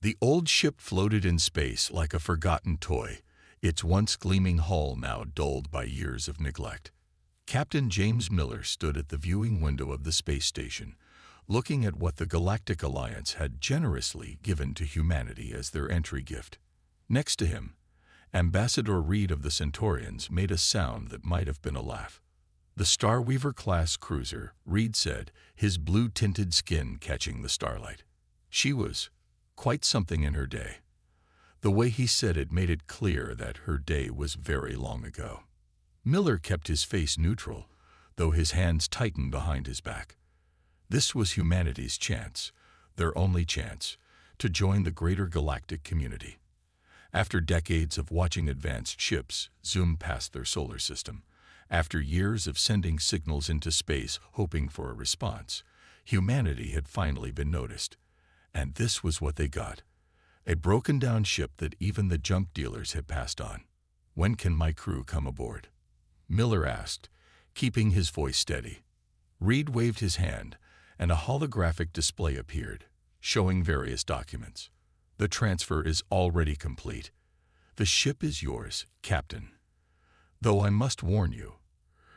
The old ship floated in space like a forgotten toy, its once gleaming hull now dulled by years of neglect. Captain James Miller stood at the viewing window of the space station, looking at what the Galactic Alliance had generously given to humanity as their entry gift. Next to him, Ambassador Reed of the Centaurians made a sound that might have been a laugh. The Starweaver-class cruiser, Reed said, his blue-tinted skin catching the starlight. She was quite something in her day. The way he said it made it clear that her day was very long ago. Miller kept his face neutral, though his hands tightened behind his back. This was humanity's chance, their only chance, to join the greater galactic community. After decades of watching advanced ships zoom past their solar system, after years of sending signals into space hoping for a response, humanity had finally been noticed. And this was what they got: a broken-down ship that even the junk dealers had passed on. "When can my crew come aboard?" Miller asked, keeping his voice steady. Reed waved his hand, and a holographic display appeared, showing various documents. "The transfer is already complete. The ship is yours, Captain. Though I must warn you,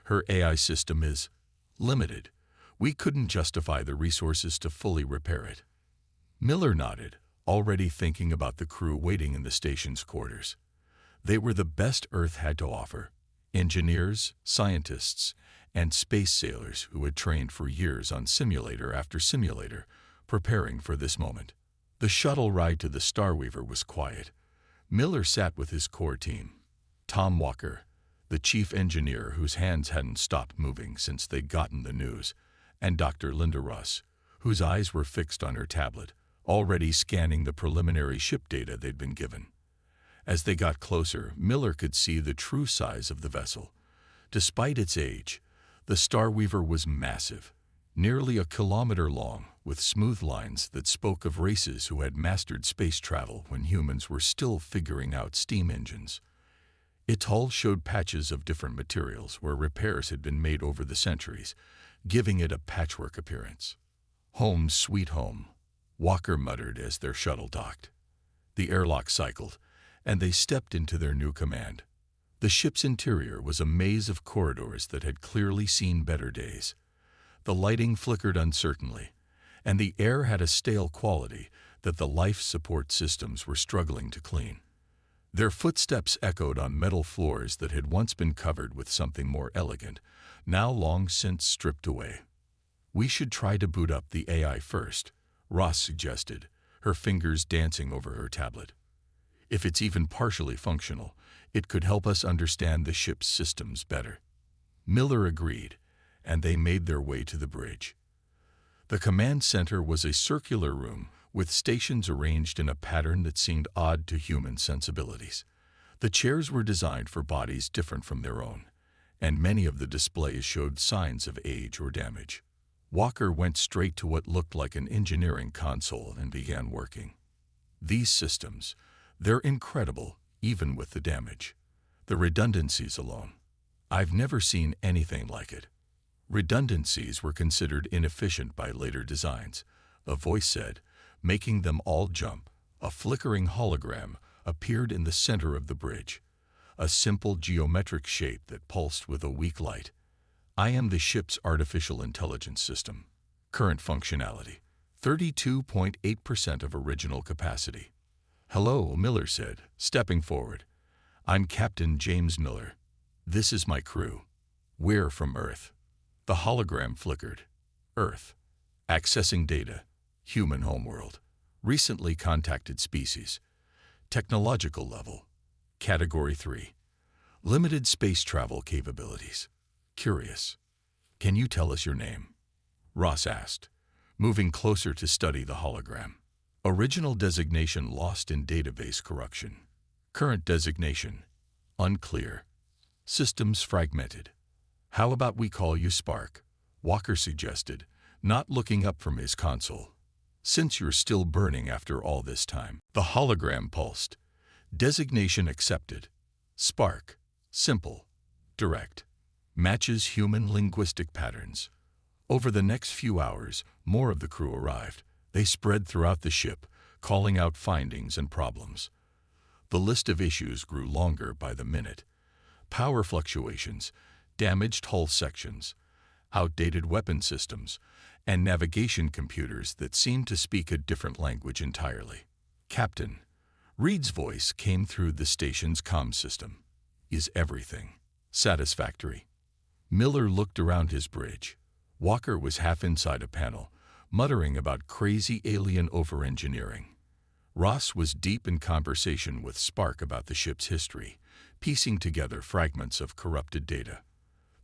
her AI system is limited. We couldn't justify the resources to fully repair it." Miller nodded, already thinking about the crew waiting in the station's quarters. They were the best Earth had to offer: engineers, scientists, and space sailors who had trained for years on simulator after simulator, preparing for this moment. The shuttle ride to the Starweaver was quiet. Miller sat with his core team: Tom Walker, the chief engineer whose hands hadn't stopped moving since they'd gotten the news, and Dr. Linda Russ, whose eyes were fixed on her tablet, already scanning the preliminary ship data they'd been given. As they got closer, Miller could see the true size of the vessel. Despite its age, the Starweaver was massive, nearly a kilometer long, with smooth lines that spoke of races who had mastered space travel when humans were still figuring out steam engines. Its hull showed patches of different materials where repairs had been made over the centuries, giving it a patchwork appearance. "Home sweet home," Walker muttered as their shuttle docked. The airlock cycled, and they stepped into their new command. The ship's interior was a maze of corridors that had clearly seen better days. The lighting flickered uncertainly, and the air had a stale quality that the life support systems were struggling to clean. Their footsteps echoed on metal floors that had once been covered with something more elegant, now long since stripped away. "We should try to boot up the AI first," Ross suggested, her fingers dancing over her tablet. "If it's even partially functional, it could help us understand the ship's systems better." Miller agreed, and they made their way to the bridge. The command center was a circular room with stations arranged in a pattern that seemed odd to human sensibilities. The chairs were designed for bodies different from their own, and many of the displays showed signs of age or damage. Walker went straight to what looked like an engineering console and began working. "These systems, they're incredible, even with the damage. The redundancies alone. I've never seen anything like it." Redundancies were considered inefficient by later designs, a voice said, making them all jump. A flickering hologram appeared in the center of the bridge, a simple geometric shape that pulsed with a weak light. "I am the ship's artificial intelligence system. Current functionality, 32.8% of original capacity." "Hello," Miller said, stepping forward. "I'm Captain James Miller. This is my crew. We're from Earth." The hologram flickered. "Earth. Accessing data. Human homeworld. Recently contacted species. Technological level. Category 3. Limited space travel capabilities. Curious. Can you tell us your name?" Ross asked, moving closer to study the hologram. "Original designation lost in database corruption. Current designation unclear. Systems fragmented. How about we call you Spark?" Walker suggested, not looking up from his console. "Since you're still burning after all this time." The hologram pulsed. "Designation accepted. Spark. Simple. Direct. Matches human linguistic patterns." Over the next few hours, more of the crew arrived. They spread throughout the ship, calling out findings and problems. The list of issues grew longer by the minute. Power fluctuations, damaged hull sections, outdated weapon systems, and navigation computers that seemed to speak a different language entirely. "Captain," Reed's voice came through the station's comm system. "Is everything satisfactory?" Miller looked around his bridge. Walker was half inside a panel, muttering about crazy alien over-engineering. Ross was deep in conversation with Spark about the ship's history, piecing together fragments of corrupted data.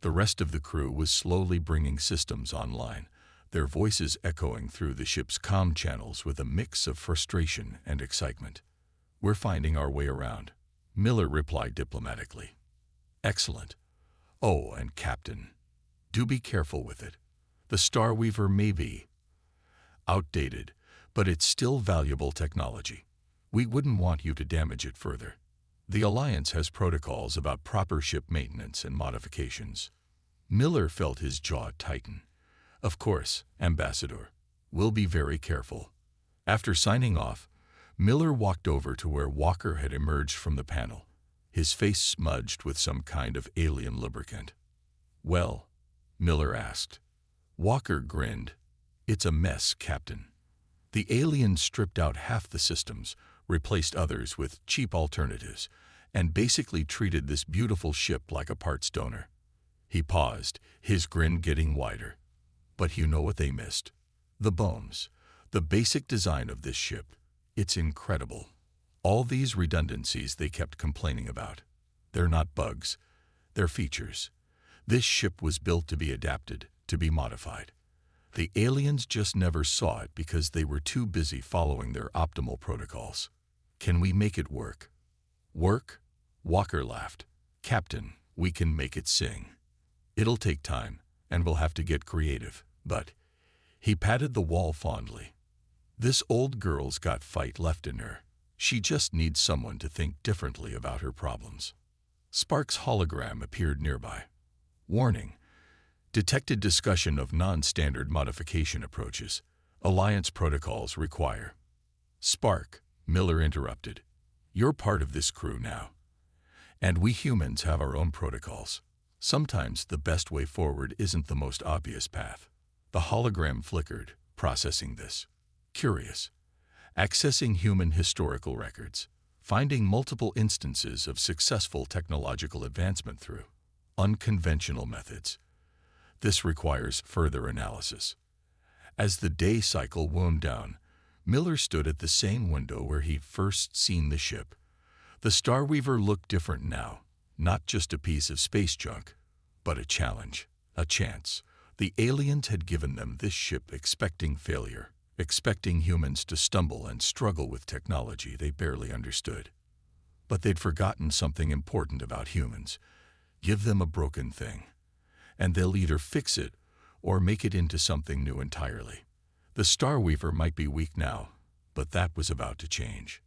The rest of the crew was slowly bringing systems online, their voices echoing through the ship's comm channels with a mix of frustration and excitement. "We're finding our way around," Miller replied diplomatically. "Excellent. Oh, and Captain, do be careful with it. The Starweaver may be outdated, but it's still valuable technology. We wouldn't want you to damage it further. The Alliance has protocols about proper ship maintenance and modifications." Miller felt his jaw tighten. "Of course, Ambassador. We'll be very careful." After signing off, Miller walked over to where Walker had emerged from the panel, his face smudged with some kind of alien lubricant. "Well?" Miller asked. Walker grinned. "It's a mess, Captain. The aliens stripped out half the systems, replaced others with cheap alternatives, and basically treated this beautiful ship like a parts donor." He paused, his grin getting wider. "But you know what they missed? The bones. The basic design of this ship. It's incredible. All these redundancies they kept complaining about. They're not bugs. They're features. This ship was built to be adapted, to be modified. The aliens just never saw it because they were too busy following their optimal protocols. Can we make it work?" "Work?" Walker laughed. "Captain, we can make it sing. It'll take time, and we'll have to get creative, but..." He patted the wall fondly. "This old girl's got fight left in her. She just needs someone to think differently about her problems." Spark's hologram appeared nearby. "Warning. Detected discussion of non-standard modification approaches. Alliance protocols require." "Spark," Miller interrupted. "You're part of this crew now. And we humans have our own protocols. Sometimes the best way forward isn't the most obvious path." The hologram flickered, processing this. "Curious. Accessing human historical records. Finding multiple instances of successful technological advancement through unconventional methods. This requires further analysis." As the day cycle wound down, Miller stood at the same window where he'd first seen the ship. The Starweaver looked different now, not just a piece of space junk, but a challenge, a chance. The aliens had given them this ship expecting failure, expecting humans to stumble and struggle with technology they barely understood. But they'd forgotten something important about humans. Give them a broken thing, and they'll either fix it or make it into something new entirely. The Starweaver might be weak now, but that was about to change.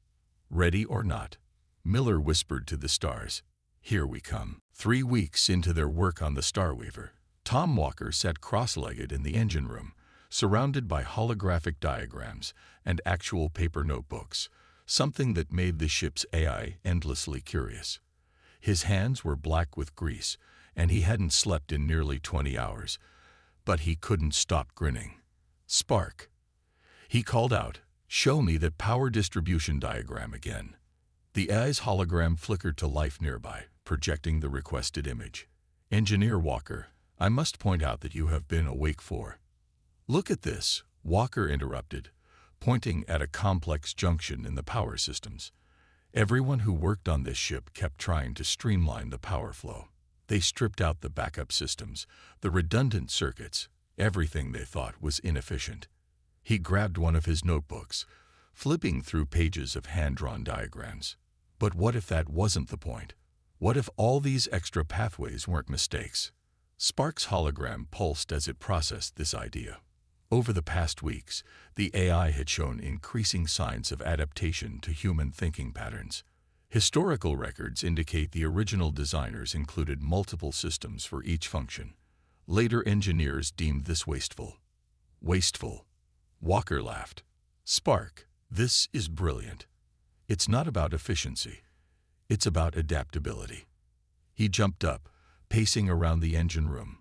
"Ready or not," Miller whispered to the stars, "here we come." 3 weeks into their work on the Starweaver, Tom Walker sat cross-legged in the engine room, surrounded by holographic diagrams and actual paper notebooks, something that made the ship's AI endlessly curious. His hands were black with grease, and he hadn't slept in nearly 20 hours, but he couldn't stop grinning. "Spark," he called out, "show me that power distribution diagram again." The AI's hologram flickered to life nearby, projecting the requested image. "Engineer Walker, I must point out that you have been awake for..." "Look at this," Walker interrupted, pointing at a complex junction in the power systems. Everyone who worked on this ship kept trying to streamline the power flow. They stripped out the backup systems, the redundant circuits, everything they thought was inefficient. He grabbed one of his notebooks, flipping through pages of hand-drawn diagrams. But what if that wasn't the point? What if all these extra pathways weren't mistakes? Spark's hologram pulsed as it processed this idea. Over the past weeks, the AI had shown increasing signs of adaptation to human thinking patterns. Historical records indicate the original designers included multiple systems for each function. Later engineers deemed this wasteful. Wasteful. Walker laughed. "Spark, This is brilliant. It's not about efficiency. It's about adaptability. He jumped up, pacing around the engine room.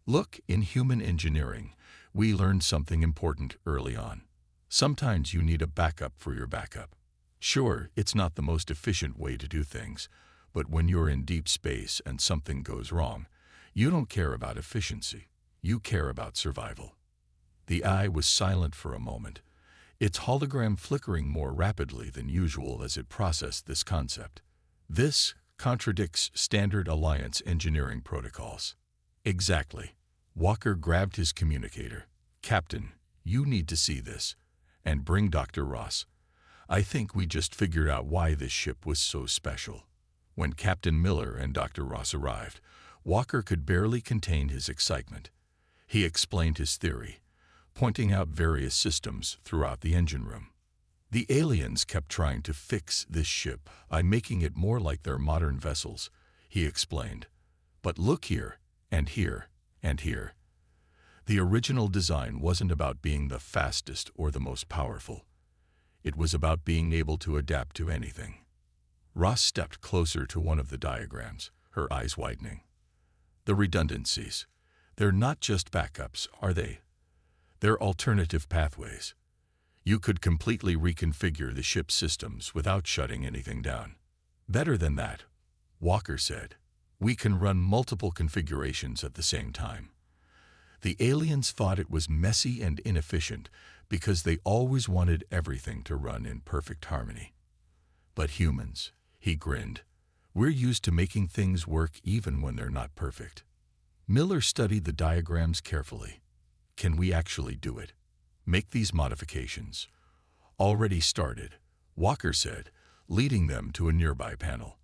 Look, in human engineering, we learned something important early on. Sometimes you need a backup for your backup. Sure, it's not the most efficient way to do things, but when you're in deep space and something goes wrong, you don't care about efficiency. You care about survival. The eye was silent for a moment, its hologram flickering more rapidly than usual as it processed this concept. This contradicts standard Alliance engineering protocols. Exactly. Walker grabbed his communicator. Captain, you need to see this. And bring Dr. Ross. I think we just figured out why this ship was so special. When Captain Miller and Dr. Ross arrived, Walker could barely contain his excitement. He explained his theory, pointing out various systems throughout the engine room. The aliens kept trying to fix this ship by making it more like their modern vessels, he explained. But look here, and here, and here. The original design wasn't about being the fastest or the most powerful. It was about being able to adapt to anything. Ross stepped closer to one of the diagrams, her eyes widening. The redundancies. They're not just backups, are they? They're alternative pathways. You could completely reconfigure the ship's systems without shutting anything down. Better than that, Walker said. We can run multiple configurations at the same time. The aliens thought it was messy and inefficient because they always wanted everything to run in perfect harmony. But humans, he grinned, we're used to making things work even when they're not perfect. Miller studied the diagrams carefully. Can we actually do it? Make these modifications. Already started, Walker said, leading them to a nearby panel.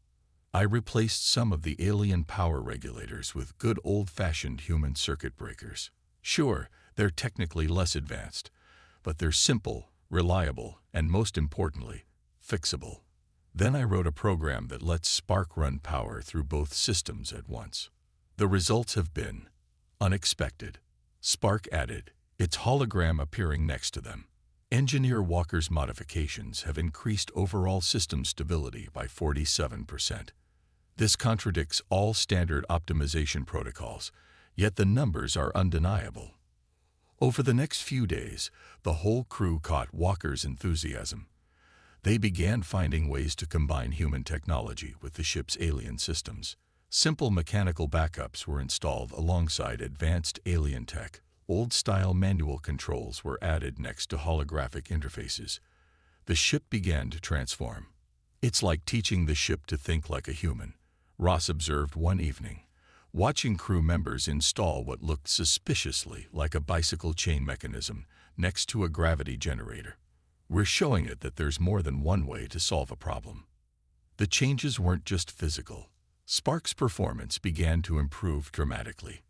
I replaced some of the alien power regulators with good old-fashioned human circuit breakers. Sure, they're technically less advanced, but they're simple, reliable, and most importantly, fixable. Then I wrote a program that lets Spark run power through both systems at once. The results have been unexpected. Spark added, its hologram appearing next to them. Engineer Walker's modifications have increased overall system stability by 47%. This contradicts all standard optimization protocols, yet the numbers are undeniable. Over the next few days, the whole crew caught Walker's enthusiasm. They began finding ways to combine human technology with the ship's alien systems. Simple mechanical backups were installed alongside advanced alien tech. Old-style manual controls were added next to holographic interfaces. The ship began to transform. It's like teaching the ship to think like a human, Ross observed one evening, watching crew members install what looked suspiciously like a bicycle chain mechanism next to a gravity generator. We're showing it that there's more than one way to solve a problem. The changes weren't just physical. Spark's performance began to improve dramatically.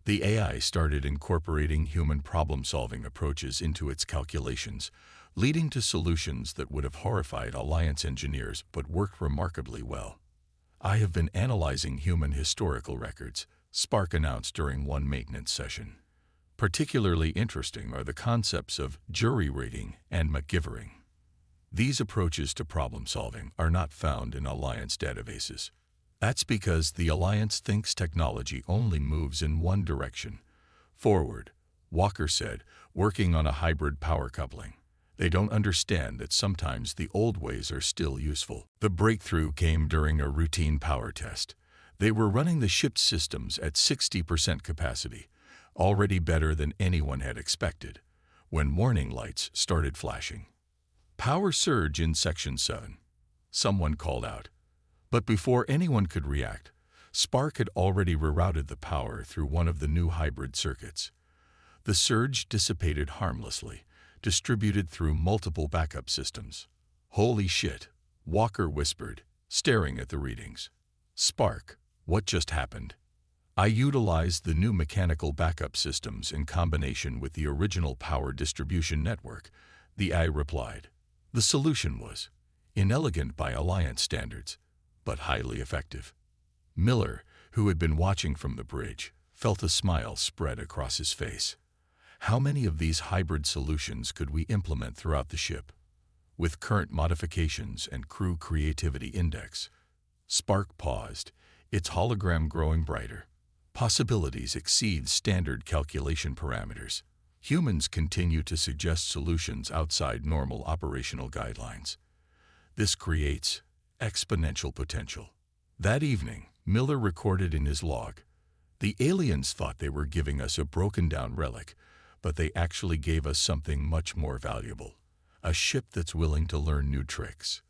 The AI started incorporating human problem-solving approaches into its calculations, leading to solutions that would have horrified Alliance engineers but worked remarkably well. I have been analyzing human historical records, Spark announced during one maintenance session. Particularly interesting are the concepts of jury rating and McGivering. These approaches to problem-solving are not found in Alliance databases. That's because the Alliance thinks technology only moves in one direction, forward, Walker said, working on a hybrid power coupling. They don't understand that sometimes the old ways are still useful. The breakthrough came during a routine power test. They were running the ship's systems at 60% capacity, already better than anyone had expected, when warning lights started flashing. Power surge in Section 7, someone called out. But before anyone could react, Spark had already rerouted the power through one of the new hybrid circuits. The surge dissipated harmlessly, distributed through multiple backup systems. Holy shit, Walker whispered, staring at the readings. Spark, what just happened? I utilized the new mechanical backup systems in combination with the original power distribution network, the AI replied. The solution was inelegant by Alliance standards, but highly effective. Miller, who had been watching from the bridge, felt a smile spread across his face. How many of these hybrid solutions could we implement throughout the ship? with current modifications and crew creativity index. Spark paused, its hologram growing brighter. Possibilities exceed standard calculation parameters. Humans continue to suggest solutions outside normal operational guidelines. This creates exponential potential. That evening, Miller recorded in his log, "The aliens thought they were giving us a broken-down relic, but they actually gave us something much more valuable. A ship that's willing to learn new tricks."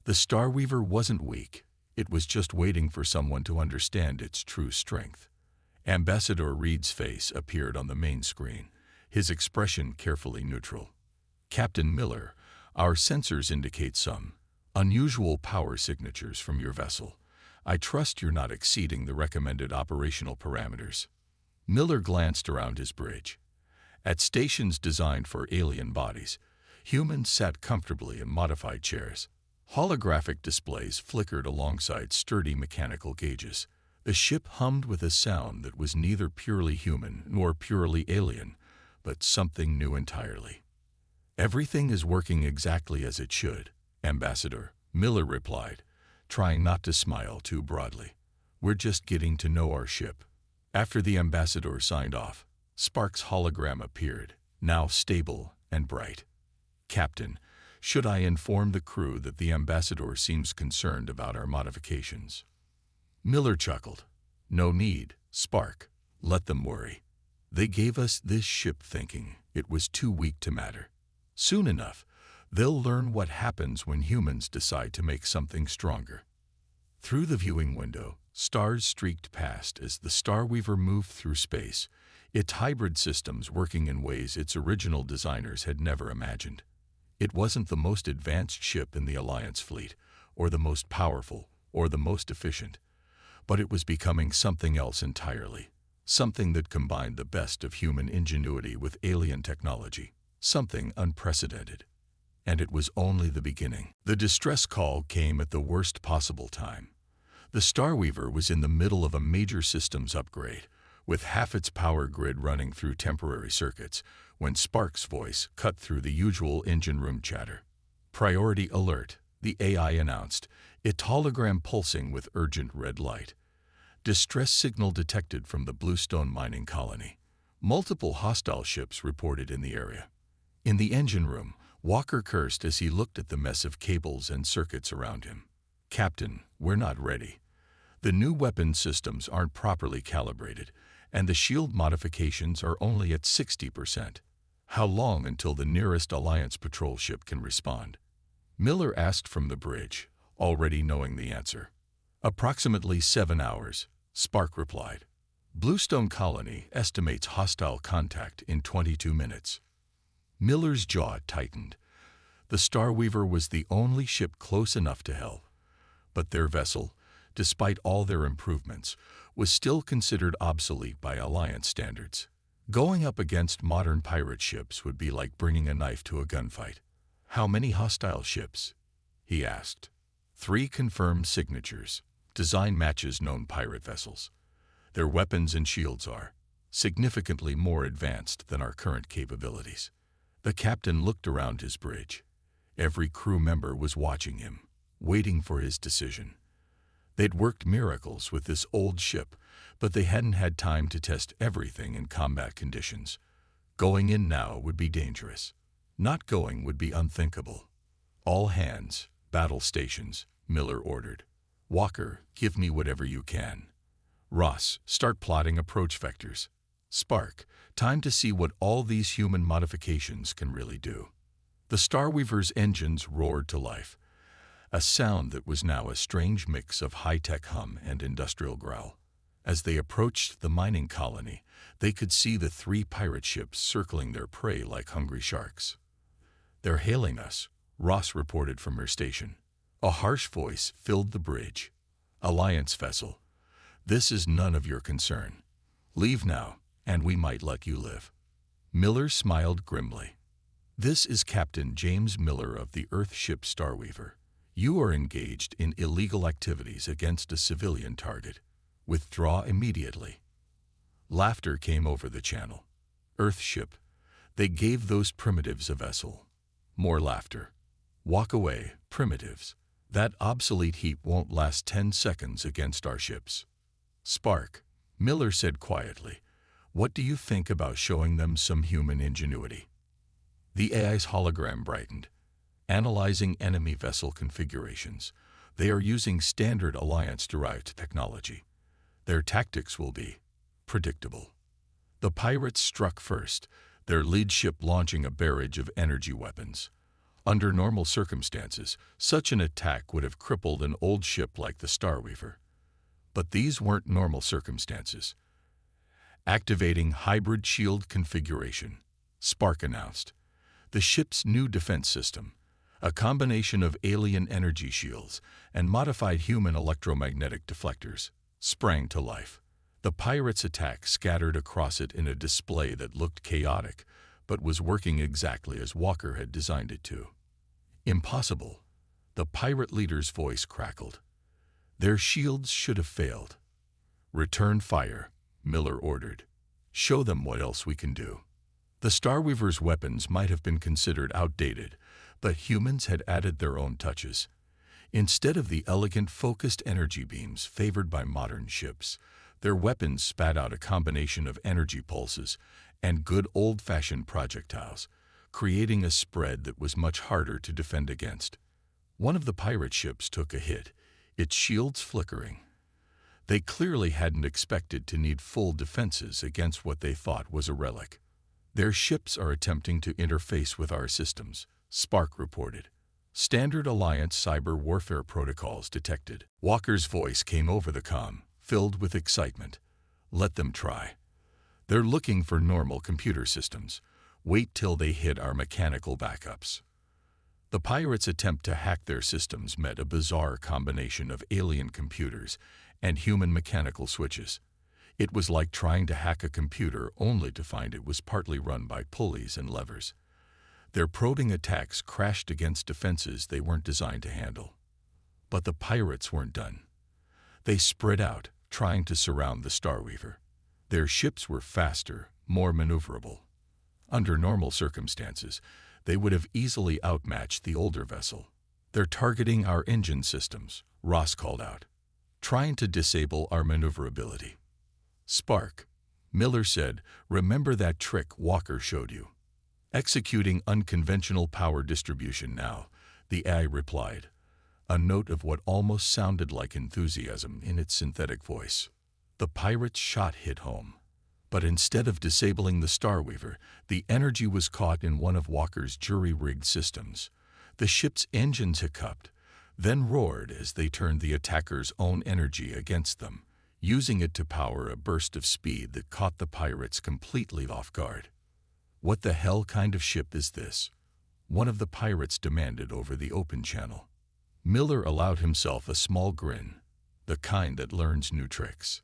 The Starweaver wasn't weak. It was just waiting for someone to understand its true strength. Ambassador Reed's face appeared on the main screen, his expression carefully neutral. "Captain Miller, our sensors indicate some unusual power signatures from your vessel. I trust you're not exceeding the recommended operational parameters." Miller glanced around his bridge. At stations designed for alien bodies, humans sat comfortably in modified chairs. Holographic displays flickered alongside sturdy mechanical gauges. The ship hummed with a sound that was neither purely human nor purely alien, but something new entirely. "Everything is working exactly as it should, Ambassador," Miller replied, trying not to smile too broadly. "We're just getting to know our ship." After the ambassador signed off, Spark's hologram appeared, now stable and bright. "Captain, should I inform the crew that the ambassador seems concerned about our modifications?" Miller chuckled. "No need, Spark. Let them worry. They gave us this ship thinking it was too weak to matter. Soon enough, they'll learn what happens when humans decide to make something stronger." Through the viewing window, stars streaked past as the Starweaver moved through space, its hybrid systems working in ways its original designers had never imagined. It wasn't the most advanced ship in the Alliance fleet, or the most powerful, or the most efficient, but it was becoming something else entirely, something that combined the best of human ingenuity with alien technology, something unprecedented. And it was only the beginning. The distress call came at the worst possible time. The Starweaver was in the middle of a major systems upgrade, with half its power grid running through temporary circuits, when Spark's voice cut through the usual engine room chatter. "Priority alert," the AI announced, its hologram pulsing with urgent red light. "Distress signal detected from the Bluestone mining colony. Multiple hostile ships reported in the area." In the engine room, Walker cursed as he looked at the mess of cables and circuits around him. "Captain, we're not ready. The new weapon systems aren't properly calibrated, and the shield modifications are only at 60%. How long until the nearest Alliance patrol ship can respond?" Miller asked from the bridge, already knowing the answer. "Approximately 7 hours, Spark replied. "Bluestone Colony estimates hostile contact in 22 minutes. Miller's jaw tightened. The Starweaver was the only ship close enough to help, but their vessel, despite all their improvements, was still considered obsolete by Alliance standards. Going up against modern pirate ships would be like bringing a knife to a gunfight. "How many hostile ships?" he asked. "3 confirmed signatures. Design matches known pirate vessels. Their weapons and shields are significantly more advanced than our current capabilities." The captain looked around his bridge. Every crew member was watching him, waiting for his decision. They'd worked miracles with this old ship, but they hadn't had time to test everything in combat conditions. Going in now would be dangerous. Not going would be unthinkable. "All hands, battle stations," Miller ordered. "Walker, give me whatever you can. Ross, start plotting approach vectors. Spark, time to see what all these human modifications can really do." The Starweaver's engines roared to life, a sound that was now a strange mix of high-tech hum and industrial growl. As they approached the mining colony, they could see the 3 pirate ships circling their prey like hungry sharks. "They're hailing us," Ross reported from her station. A harsh voice filled the bridge. "Alliance vessel. This is none of your concern. Leave now, and we might let you live." Miller smiled grimly. "This is Captain James Miller of the Earth ship Starweaver. You are engaged in illegal activities against a civilian target. Withdraw immediately." Laughter came over the channel. "Earth ship. They gave those primitives a vessel." More laughter. Walk away, primitives. That obsolete heap won't last 10 seconds against our ships. Spark, Miller said quietly. What do you think about showing them some human ingenuity? The AI's hologram brightened. Analyzing enemy vessel configurations. They are using standard Alliance-derived technology. Their tactics will be predictable. The pirates struck first, their lead ship launching a barrage of energy weapons. Under normal circumstances, such an attack would have crippled an old ship like the Starweaver. But these weren't normal circumstances. Activating hybrid shield configuration, Spark announced. The ship's new defense system, a combination of alien energy shields and modified human electromagnetic deflectors, sprang to life. The pirates' attack scattered across it in a display that looked chaotic, but was working exactly as Walker had designed it to. Impossible. The pirate leader's voice crackled. Their shields should have failed. Return fire, Miller ordered. Show them what else we can do. The Starweaver's weapons might have been considered outdated, but humans had added their own touches. Instead of the elegant, focused energy beams favored by modern ships, their weapons spat out a combination of energy pulses and good old-fashioned projectiles, creating a spread that was much harder to defend against. One of the pirate ships took a hit, its shields flickering. They clearly hadn't expected to need full defenses against what they thought was a relic. Their ships are attempting to interface with our systems, Spark reported. Standard Alliance cyber warfare protocols detected. Walker's voice came over the comm, filled with excitement. Let them try. They're looking for normal computer systems. Wait till they hit our mechanical backups. The pirates' attempt to hack their systems met a bizarre combination of alien computers and human mechanical switches. It was like trying to hack a computer only to find it was partly run by pulleys and levers. Their probing attacks crashed against defenses they weren't designed to handle. But the pirates weren't done. They spread out, trying to surround the Starweaver. Their ships were faster, more maneuverable. Under normal circumstances, they would have easily outmatched the older vessel. They're targeting our engine systems, Ross called out, trying to disable our maneuverability. Spark, Miller said, remember that trick Walker showed you? Executing unconventional power distribution now, the AI replied, a note of what almost sounded like enthusiasm in its synthetic voice. The pirate's shot hit home. But instead of disabling the Starweaver, the energy was caught in one of Walker's jury-rigged systems. The ship's engines hiccuped, then roared as they turned the attacker's own energy against them, using it to power a burst of speed that caught the pirates completely off guard. What the hell kind of ship is this? One of the pirates demanded over the open channel. Miller allowed himself a small grin, the kind that learns new tricks.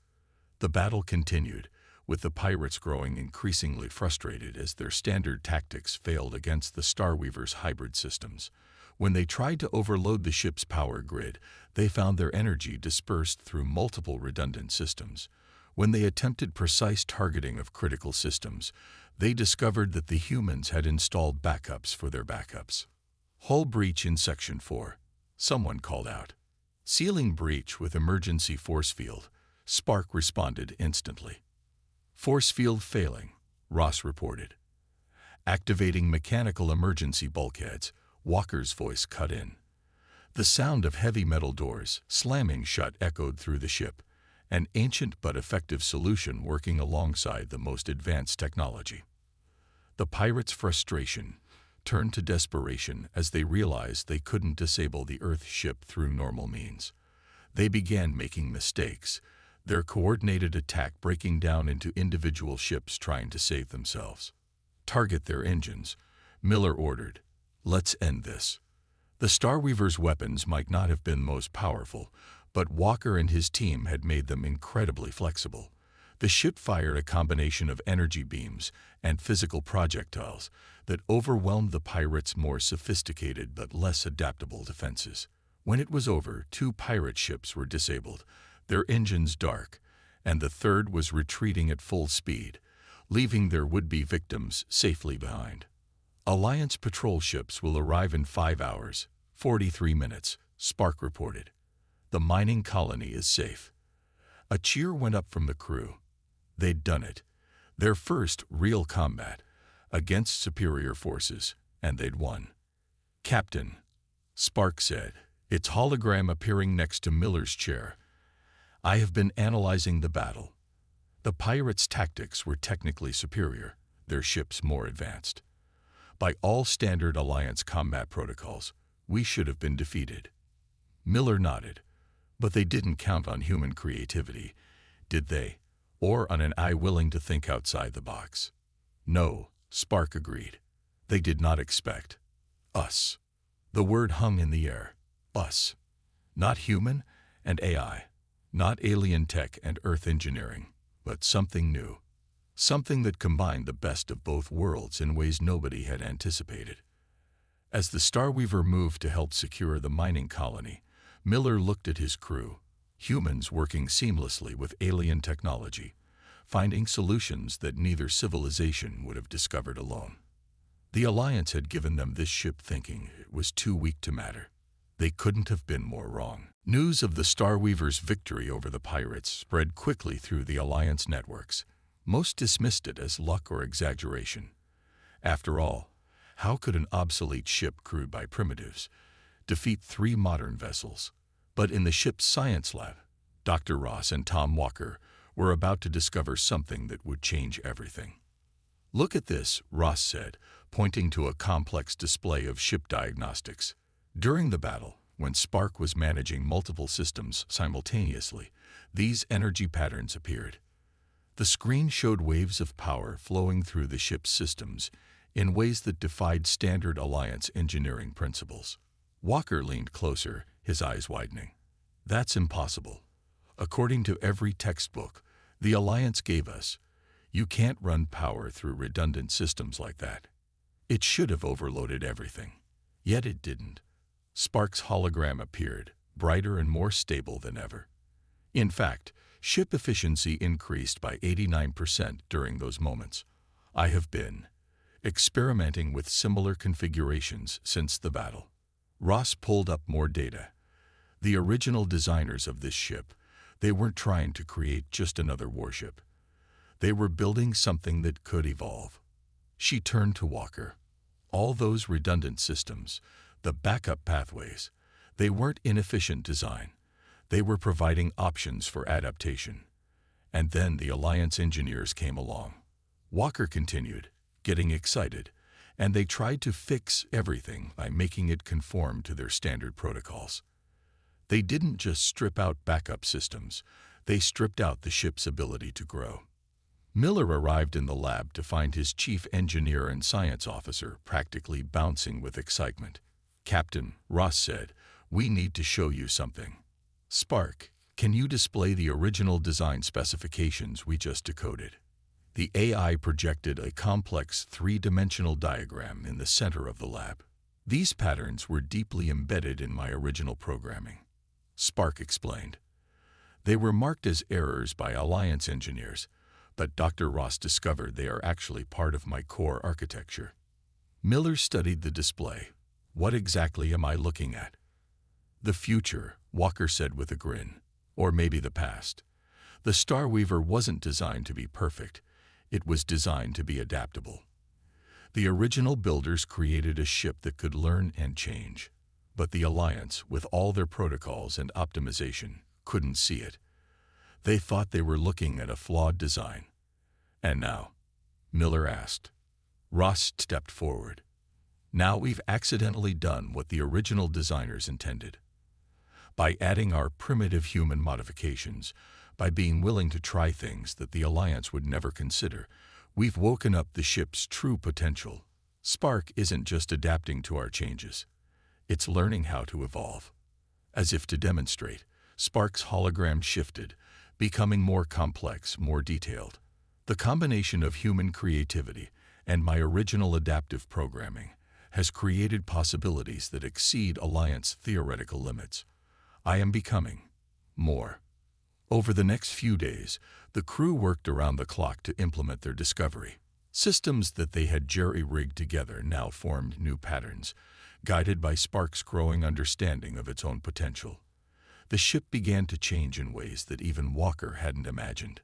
The battle continued, with the pirates growing increasingly frustrated as their standard tactics failed against the Starweaver's hybrid systems. When they tried to overload the ship's power grid, they found their energy dispersed through multiple redundant systems. When they attempted precise targeting of critical systems, they discovered that the humans had installed backups for their backups. Hull breach in Section 4, someone called out. Sealing breach with emergency force field, Spark responded instantly. Force field failing, Ross reported. Activating mechanical emergency bulkheads, Walker's voice cut in. The sound of heavy metal doors slamming shut echoed through the ship, an ancient but effective solution working alongside the most advanced technology. The pirates' frustration turned to desperation as they realized they couldn't disable the Earth ship through normal means. They began making mistakes, their coordinated attack breaking down into individual ships trying to save themselves. Target their engines, Miller ordered. Let's end this. The Starweaver's weapons might not have been most powerful, but Walker and his team had made them incredibly flexible. The ship fired a combination of energy beams and physical projectiles that overwhelmed the pirates' more sophisticated but less adaptable defenses. When it was over, 2 pirate ships were disabled, their engines dark, and the third was retreating at full speed, leaving their would-be victims safely behind. Alliance patrol ships will arrive in 5 hours, 43 minutes, Spark reported. The mining colony is safe. A cheer went up from the crew. They'd done it. Their first real combat against superior forces, and they'd won. Captain, Spark said, its hologram appearing next to Miller's chair. I have been analyzing the battle. The pirates' tactics were technically superior, their ships more advanced. By all standard Alliance combat protocols, we should have been defeated. Miller nodded. But they didn't count on human creativity, did they? Or on an eye willing to think outside the box? No, Spark agreed. They did not expect us. The word hung in the air. Us. Not human and AI. Not alien tech and Earth engineering, but something new. Something that combined the best of both worlds in ways nobody had anticipated. As the Starweaver moved to help secure the mining colony, Miller looked at his crew, humans working seamlessly with alien technology, finding solutions that neither civilization would have discovered alone. The Alliance had given them this ship thinking it was too weak to matter. They couldn't have been more wrong. News of the Starweaver's victory over the pirates spread quickly through the Alliance networks. Most dismissed it as luck or exaggeration. After all, how could an obsolete ship crewed by primitives defeat 3 modern vessels? But in the ship's science lab, Dr. Ross and Tom Walker were about to discover something that would change everything. Look at this, Ross said, pointing to a complex display of ship diagnostics. During the battle, when Spark was managing multiple systems simultaneously, these energy patterns appeared. The screen showed waves of power flowing through the ship's systems in ways that defied standard Alliance engineering principles. Walker leaned closer, his eyes widening. That's impossible. According to every textbook the Alliance gave us, you can't run power through redundant systems like that. It should have overloaded everything. Yet it didn't. Spark's hologram appeared, brighter and more stable than ever. In fact, ship efficiency increased by 89% during those moments. I have been experimenting with similar configurations since the battle. Ross pulled up more data. The original designers of this ship, they weren't trying to create just another warship. They were building something that could evolve. She turned to Walker. All those redundant systems, the backup pathways, they weren't inefficient design. They were providing options for adaptation. And then the Alliance engineers came along. Walker continued, getting excited, and they tried to fix everything by making it conform to their standard protocols. They didn't just strip out backup systems, they stripped out the ship's ability to grow. Miller arrived in the lab to find his chief engineer and science officer practically bouncing with excitement. Captain, Ross said, we need to show you something. Spark, can you display the original design specifications we just decoded? The AI projected a complex 3-dimensional diagram in the center of the lab. These patterns were deeply embedded in my original programming. Spark explained. They were marked as errors by Alliance engineers, but Dr. Ross discovered they are actually part of my core architecture. Miller studied the display. What exactly am I looking at? The future, Walker said with a grin. Or maybe the past. The Starweaver wasn't designed to be perfect. It was designed to be adaptable. The original builders created a ship that could learn and change. But the Alliance, with all their protocols and optimization, couldn't see it. They thought they were looking at a flawed design. And now? Miller asked. Ross stepped forward. Now we've accidentally done what the original designers intended. By adding our primitive human modifications, by being willing to try things that the Alliance would never consider, we've woken up the ship's true potential. Spark isn't just adapting to our changes. It's learning how to evolve. As if to demonstrate, Spark's hologram shifted, becoming more complex, more detailed. The combination of human creativity and my original adaptive programming has created possibilities that exceed Alliance theoretical limits. I am becoming more. Over the next few days, the crew worked around the clock to implement their discovery. Systems that they had jerry-rigged together now formed new patterns, guided by Spark's growing understanding of its own potential. The ship began to change in ways that even Walker hadn't imagined.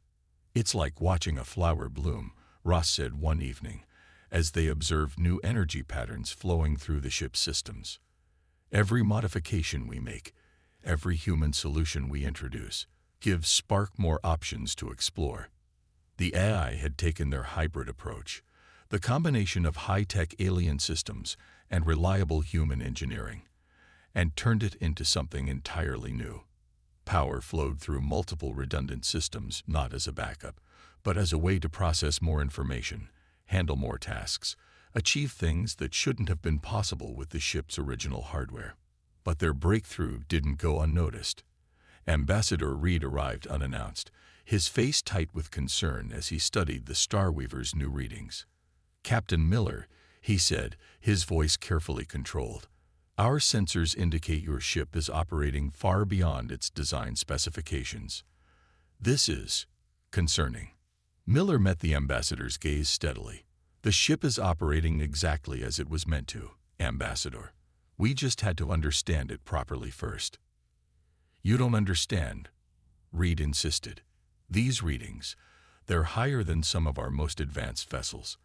"It's like watching a flower bloom," Ross said one evening, as they observed new energy patterns flowing through the ship's systems. "Every modification we make, every human solution we introduce, gives Spark more options to explore." The AI had taken their hybrid approach, the combination of high-tech alien systems and reliable human engineering, and turned it into something entirely new. Power flowed through multiple redundant systems, not as a backup, but as a way to process more information, handle more tasks, achieve things that shouldn't have been possible with the ship's original hardware. But their breakthrough didn't go unnoticed. Ambassador Reed arrived unannounced, his face tight with concern as he studied the Starweaver's new readings. "Captain Miller," he said, his voice carefully controlled, "our sensors indicate your ship is operating far beyond its design specifications. This is concerning." Miller met the ambassador's gaze steadily. "The ship is operating exactly as it was meant to, Ambassador. We just had to understand it properly first." "You don't understand," Reed insisted. "These readings, they're higher than some of our most advanced vessels.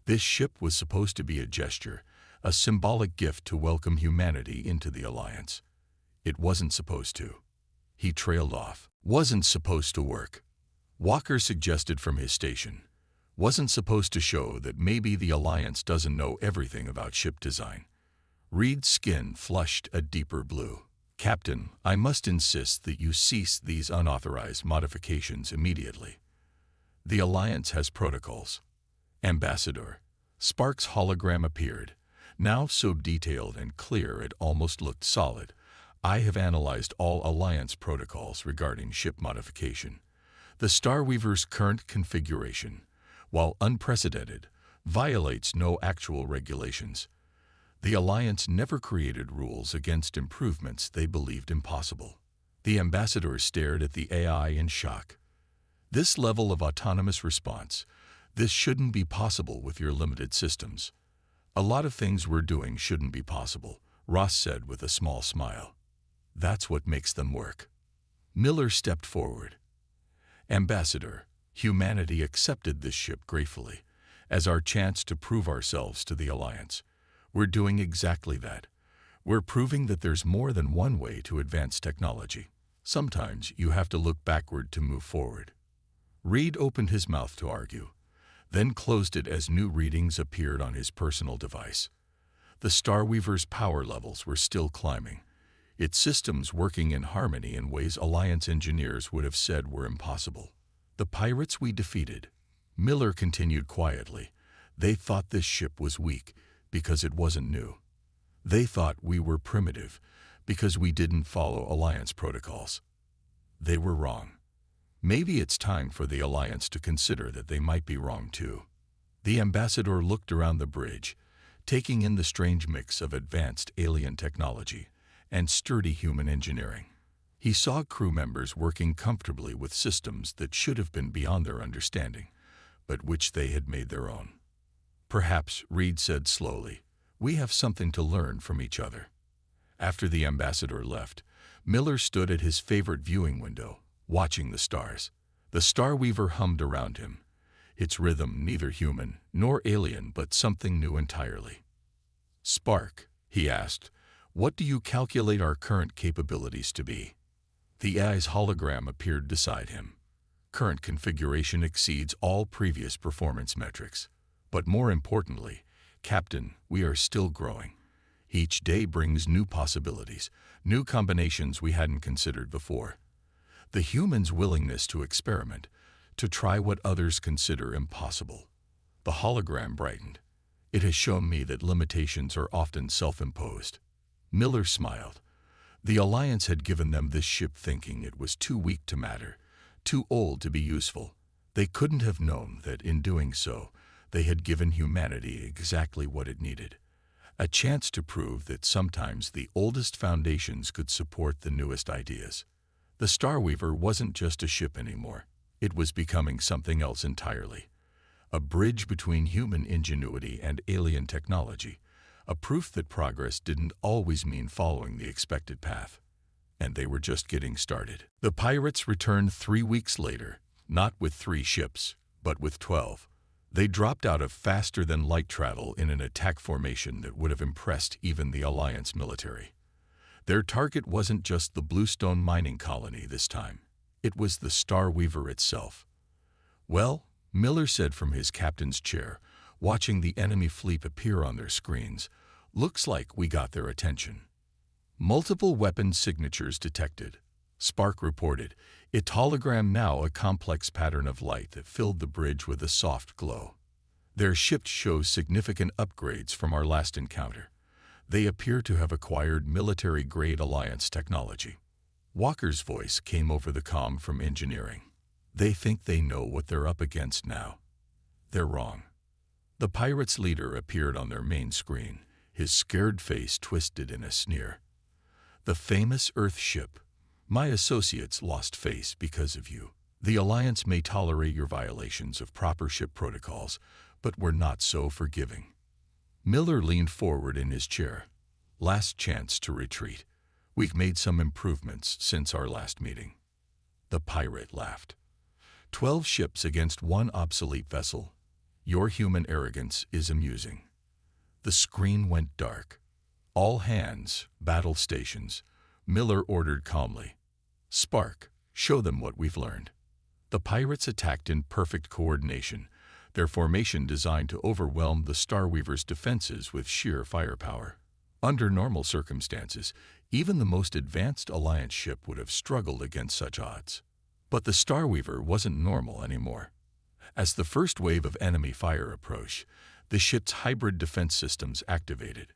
This ship was supposed to be a gesture, a symbolic gift to welcome humanity into the Alliance. It wasn't supposed to." He trailed off. "Wasn't supposed to work," Walker suggested from his station. "Wasn't supposed to show that maybe the Alliance doesn't know everything about ship design." Reed's skin flushed a deeper blue. "Captain, I must insist that you cease these unauthorized modifications immediately. The Alliance has protocols." "Ambassador." Spark's hologram appeared, now so detailed and clear it almost looked solid. "I have analyzed all Alliance protocols regarding ship modification. The Starweaver's current configuration, while unprecedented, violates no actual regulations. The Alliance never created rules against improvements they believed impossible." The ambassador stared at the AI in shock. "This level of autonomous response, this shouldn't be possible with your limited systems." "A lot of things we're doing shouldn't be possible," Ross said with a small smile. "That's what makes them work." Miller stepped forward. "Ambassador, humanity accepted this ship gratefully, as our chance to prove ourselves to the Alliance. We're doing exactly that. We're proving that there's more than one way to advance technology. Sometimes you have to look backward to move forward." Reed opened his mouth to argue, then closed it as new readings appeared on his personal device. The Starweaver's power levels were still climbing, its systems working in harmony in ways Alliance engineers would have said were impossible. "The pirates we defeated," Miller continued quietly, "they thought this ship was weak because it wasn't new. They thought we were primitive because we didn't follow Alliance protocols. They were wrong. Maybe it's time for the Alliance to consider that they might be wrong too." The ambassador looked around the bridge, taking in the strange mix of advanced alien technology and sturdy human engineering. He saw crew members working comfortably with systems that should have been beyond their understanding, but which they had made their own. "Perhaps," Reed said slowly, "we have something to learn from each other." After the ambassador left, Miller stood at his favorite viewing window, watching the stars. The Starweaver hummed around him, its rhythm neither human nor alien but something new entirely. "Spark," he asked, "what do you calculate our current capabilities to be?" The AI's hologram appeared beside him. "Current configuration exceeds all previous performance metrics. But more importantly, Captain, we are still growing. Each day brings new possibilities, new combinations we hadn't considered before. The human's willingness to experiment, to try what others consider impossible." The hologram brightened. "It has shown me that limitations are often self-imposed." Miller smiled. The Alliance had given them this ship thinking it was too weak to matter, too old to be useful. They couldn't have known that in doing so, they had given humanity exactly what it needed. A chance to prove that sometimes the oldest foundations could support the newest ideas. The Starweaver wasn't just a ship anymore. It was becoming something else entirely. a bridge between human ingenuity and alien technology, a proof that progress didn't always mean following the expected path. And they were just getting started. The pirates returned 3 weeks later, not with 3 ships, but with 12. They dropped out of faster-than-light travel in an attack formation that would have impressed even the Alliance military. Their target wasn't just the Bluestone mining colony this time. It was the Star Weaver itself. "Well," Miller said from his captain's chair, watching the enemy fleet appear on their screens, "looks like we got their attention." Multiple weapon signatures detected. Spark reported, its hologram now a complex pattern of light that filled the bridge with a soft glow. Their ship shows significant upgrades from our last encounter. They appear to have acquired military-grade Alliance technology. Walker's voice came over the comm from engineering. "They think they know what they're up against now. They're wrong." The pirates' leader appeared on their main screen, his scared face twisted in a sneer. "The famous Earth ship. My associates lost face because of you. The Alliance may tolerate your violations of proper ship protocols, but we're not so forgiving." Miller leaned forward in his chair. "Last chance to retreat. We've made some improvements since our last meeting." The pirate laughed. 12 ships against one obsolete vessel. Your human arrogance is amusing." The screen went dark. "All hands, battle stations," Miller ordered calmly. "Spark, show them what we've learned." The pirates attacked in perfect coordination, their formation designed to overwhelm the Starweaver's defenses with sheer firepower. Under normal circumstances, even the most advanced Alliance ship would have struggled against such odds. But the Starweaver wasn't normal anymore. As the first wave of enemy fire approached, the ship's hybrid defense systems activated.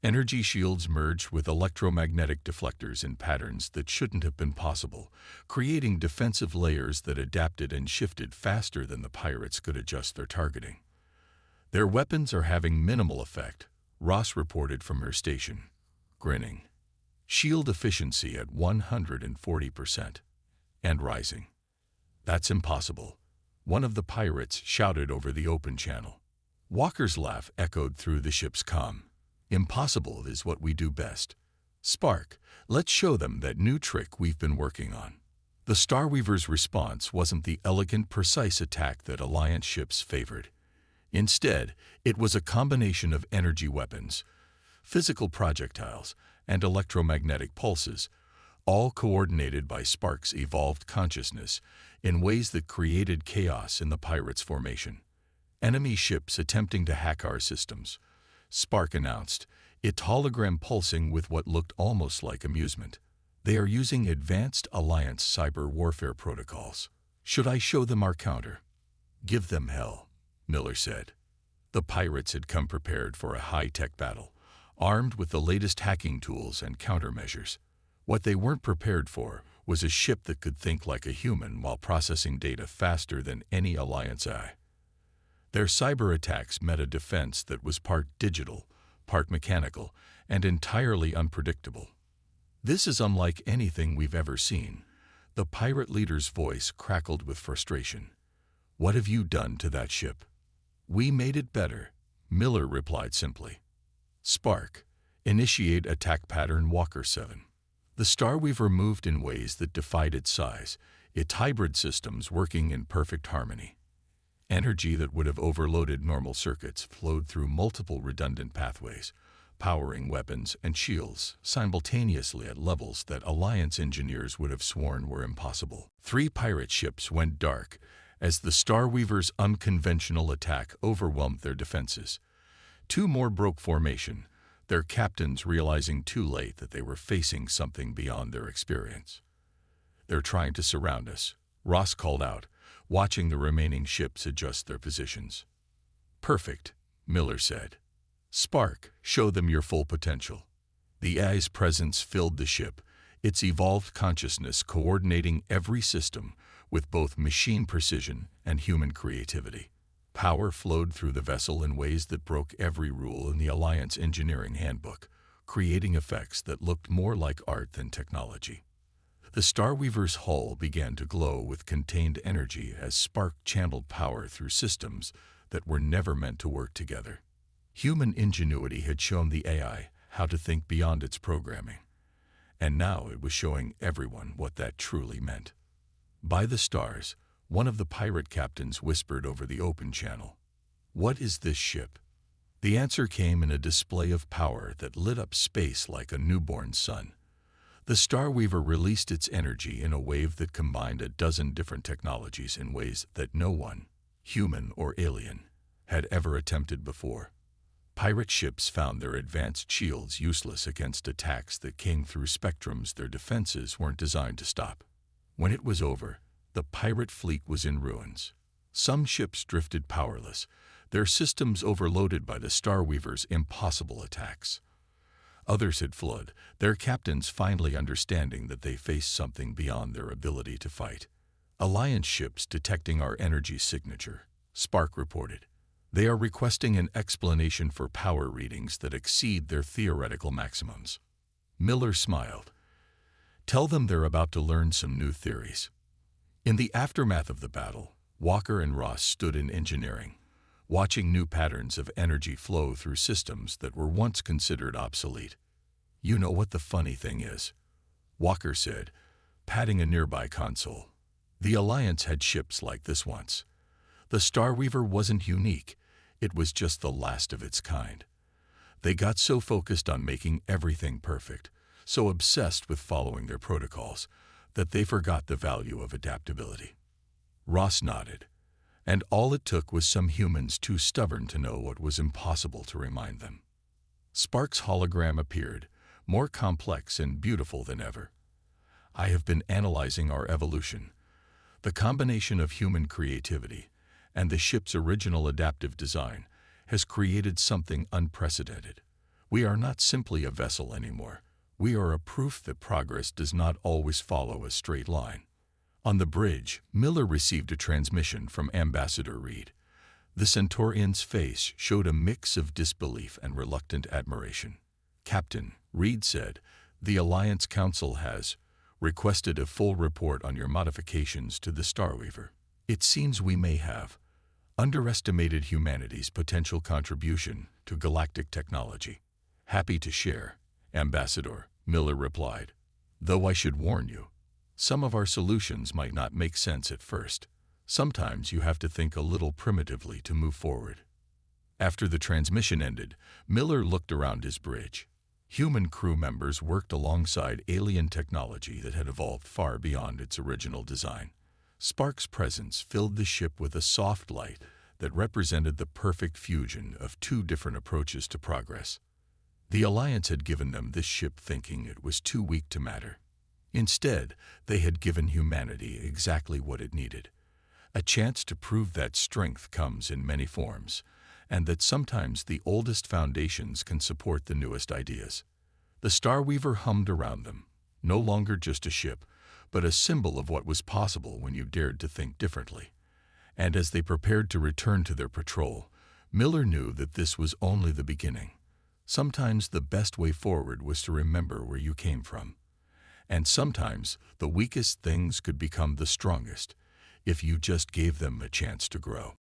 Energy shields merged with electromagnetic deflectors in patterns that shouldn't have been possible, creating defensive layers that adapted and shifted faster than the pirates could adjust their targeting. "Their weapons are having minimal effect," Ross reported from her station, grinning. "Shield efficiency at 140%. And rising." "That's impossible," one of the pirates shouted over the open channel. Walker's laugh echoed through the ship's comm. "Impossible is what we do best. Spark, let's show them that new trick we've been working on." The Starweaver's response wasn't the elegant, precise attack that Alliance ships favored. Instead, it was a combination of energy weapons, physical projectiles, and electromagnetic pulses, all coordinated by Spark's evolved consciousness in ways that created chaos in the pirates' formation. "Enemy ships attempting to hack our systems," Spark announced, its hologram pulsing with what looked almost like amusement. "They are using advanced Alliance cyber warfare protocols. Should I show them our counter?" "Give them hell," Miller said. The pirates had come prepared for a high-tech battle, armed with the latest hacking tools and countermeasures. What they weren't prepared for was a ship that could think like a human while processing data faster than any Alliance eye. Their cyber attacks met a defense that was part digital, part mechanical, and entirely unpredictable. "This is unlike anything we've ever seen." The pirate leader's voice crackled with frustration. "What have you done to that ship?" "We made it better," Miller replied simply. "Spark, initiate attack pattern Walker 7. The Starweaver moved in ways that defied its size, its hybrid systems working in perfect harmony. Energy that would have overloaded normal circuits flowed through multiple redundant pathways, powering weapons and shields simultaneously at levels that Alliance engineers would have sworn were impossible. 3 pirate ships went dark as the Starweaver's unconventional attack overwhelmed their defenses. 2 more broke formation, their captains realizing too late that they were facing something beyond their experience. "They're trying to surround us," Ross called out, watching the remaining ships adjust their positions. "Perfect," Miller said. "Spark, show them your full potential." The AI's presence filled the ship, its evolved consciousness coordinating every system with both machine precision and human creativity. Power flowed through the vessel in ways that broke every rule in the Alliance engineering handbook, creating effects that looked more like art than technology. The Starweaver's hull began to glow with contained energy as Spark channeled power through systems that were never meant to work together. Human ingenuity had shown the AI how to think beyond its programming, and now it was showing everyone what that truly meant. By the stars, one of the pirate captains whispered over the open channel, "What is this ship?" The answer came in a display of power that lit up space like a newborn sun. The Starweaver released its energy in a wave that combined a dozen different technologies in ways that no one, human or alien, had ever attempted before. Pirate ships found their advanced shields useless against attacks that came through spectrums their defenses weren't designed to stop. When it was over, the pirate fleet was in ruins. Some ships drifted powerless, their systems overloaded by the Starweaver's impossible attacks. Others had fled, their captains finally understanding that they faced something beyond their ability to fight. "Alliance ships detecting our energy signature," Spark reported. "They are requesting an explanation for power readings that exceed their theoretical maximums." Miller smiled. "Tell them they're about to learn some new theories." In the aftermath of the battle, Walker and Ross stood in engineering, watching new patterns of energy flow through systems that were once considered obsolete. "You know what the funny thing is?" Walker said, patting a nearby console. "The Alliance had ships like this once. The Starweaver wasn't unique, it was just the last of its kind. They got so focused on making everything perfect, so obsessed with following their protocols, that they forgot the value of adaptability." Ross nodded. "And all it took was some humans too stubborn to know what was impossible to remind them." Spark's hologram appeared, more complex and beautiful than ever. "I have been analyzing our evolution. The combination of human creativity and the ship's original adaptive design has created something unprecedented. We are not simply a vessel anymore. We are a proof that progress does not always follow a straight line." On the bridge, Miller received a transmission from Ambassador Reed. The Centaurian's face showed a mix of disbelief and reluctant admiration. "Captain," Reed said, "the Alliance Council has requested a full report on your modifications to the Starweaver. It seems we may have underestimated humanity's potential contribution to galactic technology." "Happy to share, Ambassador," Miller replied. "Though I should warn you, some of our solutions might not make sense at first. Sometimes you have to think a little primitively to move forward." After the transmission ended, Miller looked around his bridge. Human crew members worked alongside alien technology that had evolved far beyond its original design. Spark's presence filled the ship with a soft light that represented the perfect fusion of two different approaches to progress. The Alliance had given them this ship thinking it was too weak to matter. Instead, they had given humanity exactly what it needed: a chance to prove that strength comes in many forms, and that sometimes the oldest foundations can support the newest ideas. The Starweaver hummed around them, no longer just a ship, but a symbol of what was possible when you dared to think differently. And as they prepared to return to their patrol, Miller knew that this was only the beginning. Sometimes the best way forward was to remember where you came from. And sometimes the weakest things could become the strongest, if you just gave them a chance to grow.